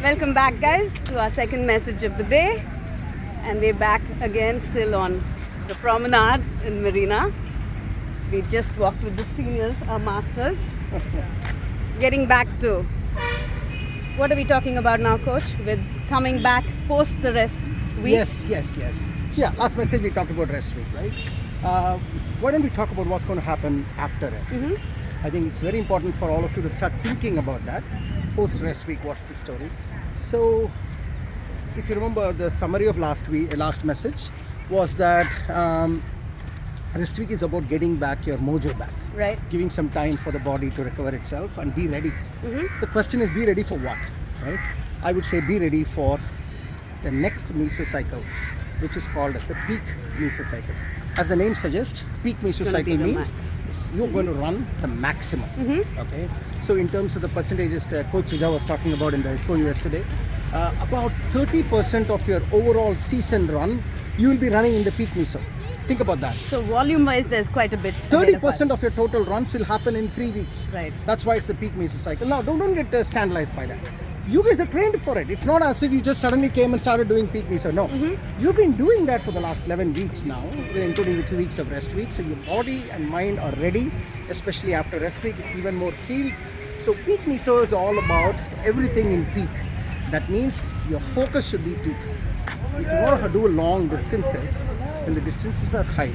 Welcome back, guys, to our second message of the day. And we're back again, still on the promenade in Marina. We just walked with the seniors, our masters. Getting back to what are we talking about now, Coach? With coming back post the rest week. Yes. So yeah, last message we talked about rest week, right? Why don't we talk about what's going to happen after rest week? I think it's very important for all of you to start thinking about that. Post rest week, what's the story? So, if you remember, the summary of last message was that rest week is about getting back your mojo back, Right. giving some time for the body to recover itself and be ready. The question is, be ready for what, right? I would say be ready for the next meso cycle, which is called as the Peak Meso Cycle. As the name suggests, Peak Meso Cycle means you're going to run the maximum. Okay. So in terms of the percentages Coach Suja was talking about in the SOU yesterday, about 30% of your overall season run, you will be running in the Peak Meso. Think about that. So volume-wise, there's quite a bit. 30% of your total runs will happen in 3 weeks. Right. That's why it's the Peak Meso Cycle. Now, don't get scandalized by that. You guys are trained for it. It's not as if you just suddenly came and started doing Peak Meso. No. You've been doing that for the last 11 weeks now, including the 2 weeks of rest week. So your body and mind are ready, especially after rest week. It's even more healed. So Peak Meso is all about everything in peak. That means your focus should be peak. If you want to do long distances, when the distances are high,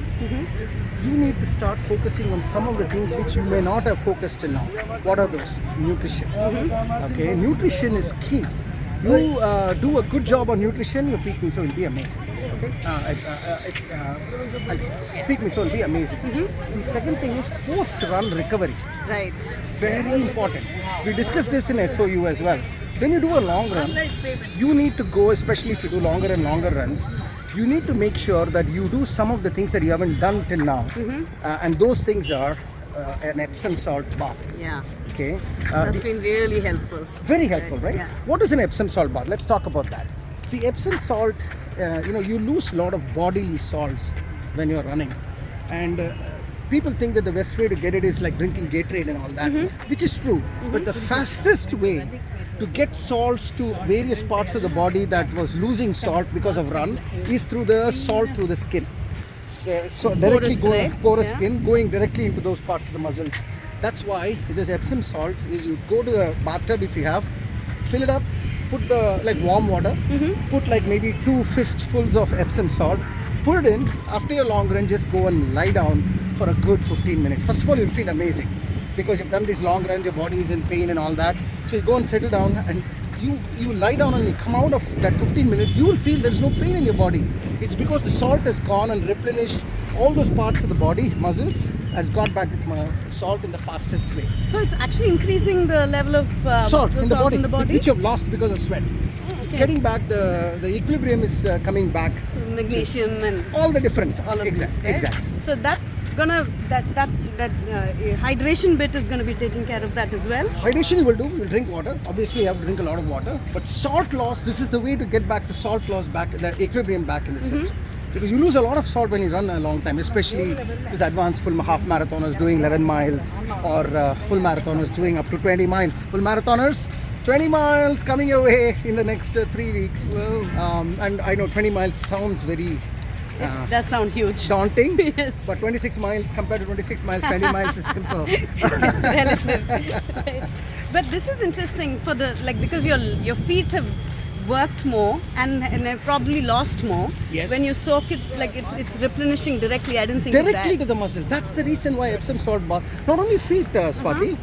you need to start focusing on some of the things which you may not have focused till now. What are those? Nutrition. Okay, nutrition is key. You do a good job on nutrition, your Peak Meso will be amazing. Okay, Peak Meso will be amazing. The second thing is post-run recovery. Right. Very important. We discussed this in SOU as well. When you do a long run, you need to go, especially if you do longer and longer runs, you need to make sure that you do some of the things that you haven't done till now. And those things are an Epsom salt bath. Yeah. Okay. That's been really helpful. Very helpful, right? Yeah. What is an Epsom salt bath? Let's talk about that. The Epsom salt, you lose a lot of bodily salts when you're running. And people think that the best way to get it is like drinking Gatorade and all that, which is true. But the fastest way to get salts to various parts of the body that was losing salt because of run is through the salt through the skin. So directly going porous skin, going directly into those parts of the muscles. That's why this Epsom salt is you go to the bathtub if you have, fill it up, put the like warm water, put like maybe 2 fistfuls of Epsom salt, put it in. After your long run, just go and lie down for a good 15 minutes. First of all, you'll feel amazing because you've done these long runs, your body is in pain and all that. So you go and settle down and you lie down and you come out of that 15 minutes, you will feel there's no pain in your body. It's because the salt has gone and replenished all those parts of the body, muscles, has got back the salt in the fastest way. So it's actually increasing the level of Salt in the body, which which you've lost because of sweat. It's getting back, the equilibrium is coming back. So magnesium and all the difference. all of this, right? Exactly. So that's gonna that hydration bit is gonna be taking care of that as well. Hydration you will do, you will drink water. Obviously you have to drink a lot of water. But salt loss, this is the way to get back the salt loss back, the equilibrium back in the system. Because you lose a lot of salt when you run a long time, especially these advanced full half marathoners doing 11 miles or full marathoners doing up to 20 miles. Full marathoners, 20 miles coming your way in the next 3 weeks. And I know 20 miles sounds very It does sound huge. daunting, Yes. but 26 miles compared to 26 miles, 20 miles is simple. It's relative. Right. But this is interesting for the because your feet have worked more and have probably lost more. Yes. When you soak it, it's replenishing directly. I didn't think Directly of to that. the muscle. That's the reason why Epsom salt bath. Not only feet, Swati.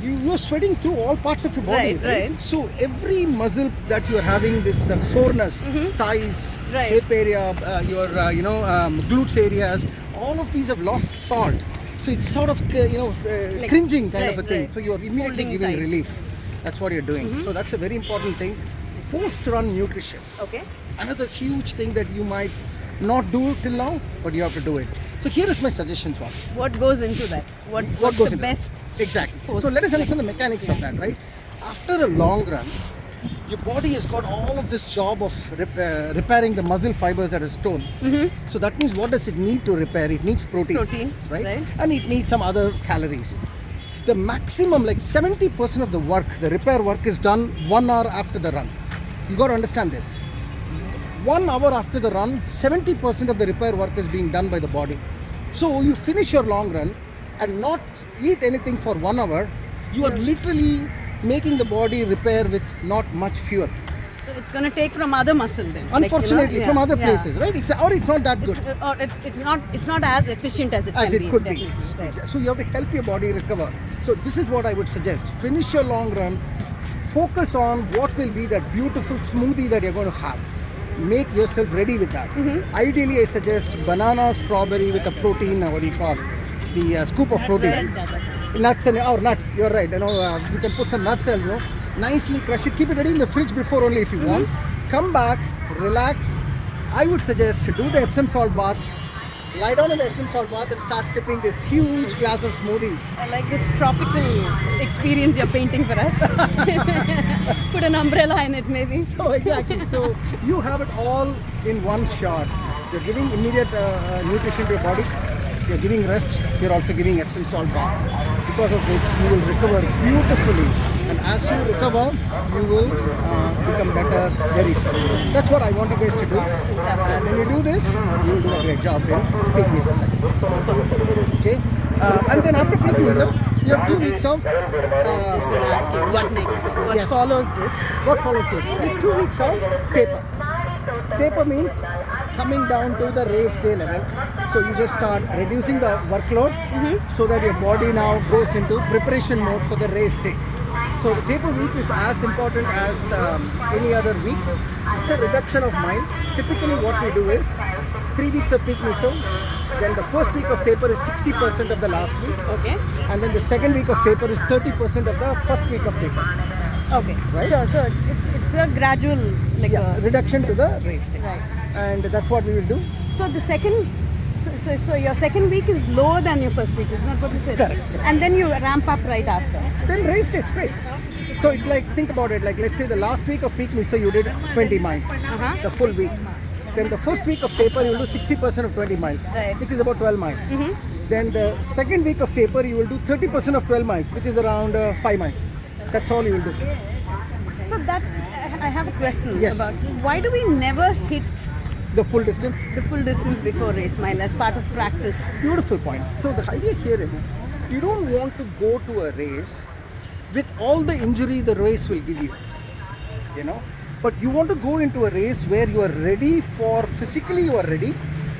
You're sweating through all parts of your body. Right. So every muscle that you're having this soreness, thighs, hip area, your glutes areas, all of these have lost salt. So it's sort of cringing kind of a thing. Right. So you're immediately Holding giving tight. relief. That's what you're doing. So that's a very important thing. Post-run nutrition. Okay. Another huge thing that you might not do till now, but you have to do it. So here is my suggestions, one. What goes into that? What's goes the into best? Exactly. Post- So let us understand the mechanics of that, right? After a long run, your body has got all of this job of repairing the muscle fibers that is torn. So that means what does it need to repair? It needs protein. Protein, right? right. And it needs some other calories. the maximum, like 70% of the work, the repair work is done 1 hour after the run. You got to understand this. 1 hour after the run, 70% of the repair work is being done by the body. So you finish your long run and not eat anything for 1 hour, you are literally making the body repair with not much fuel. So it's going to take from other muscle then. Unfortunately, from other places, right? Or it's not that good. It's not as efficient as it can be. As it could be. Right. So you have to help your body recover. So this is what I would suggest. Finish your long run. Focus on what will be that beautiful smoothie that you're going to have. Make yourself ready with that. Ideally, I suggest banana, strawberry with a protein, what do you call the scoop of protein. Nuts nuts. You're right. You can put some nuts also. Nicely crush it. Keep it ready in the fridge before only if you want. Come back, relax. I would suggest to do the Epsom salt bath. Lie down in the Epsom salt bath and start sipping this huge glass of smoothie. I like this tropical experience you're painting for us. Put an umbrella in it maybe. So exactly. So you have it all in one shot. You're giving immediate nutrition to your body. You're giving rest. You're also giving Epsom salt bath. Because of which you will recover beautifully. And as you recover, you will become better very soon. That's what I want you guys to do. And when you do this, you will do a great job in Peak Meso Cycle. Okay? And then after Peak Meso, you have 2 weeks of... I was going to ask you, what next? What follows this? What follows this? It's 2 weeks of taper. Taper means coming down to the race day level. So you just start reducing the workload so that your body now goes into preparation mode for the race day. So the taper week is as important as any other weeks. It's a reduction of miles. Typically what we do is 3 weeks of Peak Meso, then the first week of taper is 60% of the last week. Okay. And then the second week of taper is 30% of the first week of taper. Okay. Right? So it's a gradual reduction to the race day. Right. And that's what we will do. So the second so your second week is lower than your first week, isn't that what you said? Correct. And then you ramp up right after. Then race day straight. So it's like, think about it, like let's say the last week of Peak Meso you did 20 miles, the full week. Then the first week of taper you will do 60% of 20 miles, which is about 12 miles. Then the second week of taper you will do 30% of 12 miles, which is around 5 miles. That's all you will do. So that, I have a question about, why do we never hit the full distance? The full distance before race mile as part of practice. Beautiful point. So the idea here is, you don't want to go to a race with all the injury the race will give you, but you want to go into a race where you are ready for, physically you are ready,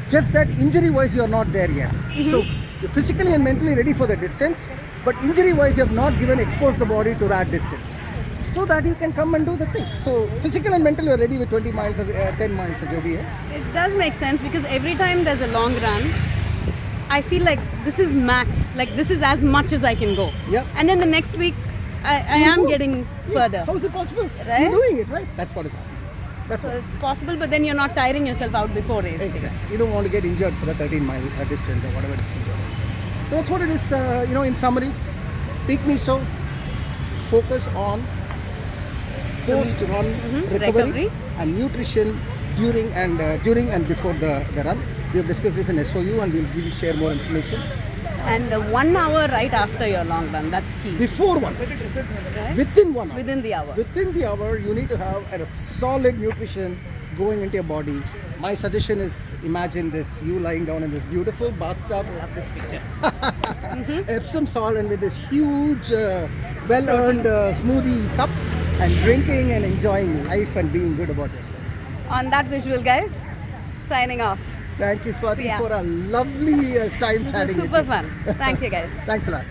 just that injury wise you are not there yet. So you're physically and mentally ready for the distance, but injury wise you have not exposed the body to that distance, so that you can come and do the thing. So physical and mental you are ready with 20 miles or 10 miles of Joby. It does make sense, because every time there's a long run, I feel like this is max, like this is as much as I can go. And then the next week I am getting further. How is it possible? Right? You're doing it, right? That's what is happening. So it's possible, but then you're not tiring yourself out before race. Exactly. You don't want to get injured for the 13-mile distance or whatever distance you're doing. So that's what it is. In summary, Peak Meso, focus on post-run recovery and nutrition during and before the run. We have discussed this in SOU, and we'll share more information. And 1 hour right after your long run, that's key. Before one, right? Within 1 hour. Within the hour. Within the hour, you need to have a solid nutrition going into your body. My suggestion is, imagine this, you lying down in this beautiful bathtub. I love this picture. Epsom salt, and with this huge, well-earned smoothie cup, and drinking and enjoying life and being good about yourself. On that visual, guys, signing off. Thank you, Swati, for a lovely time chatting with you. Super fun. Thank you, guys. Thanks a lot.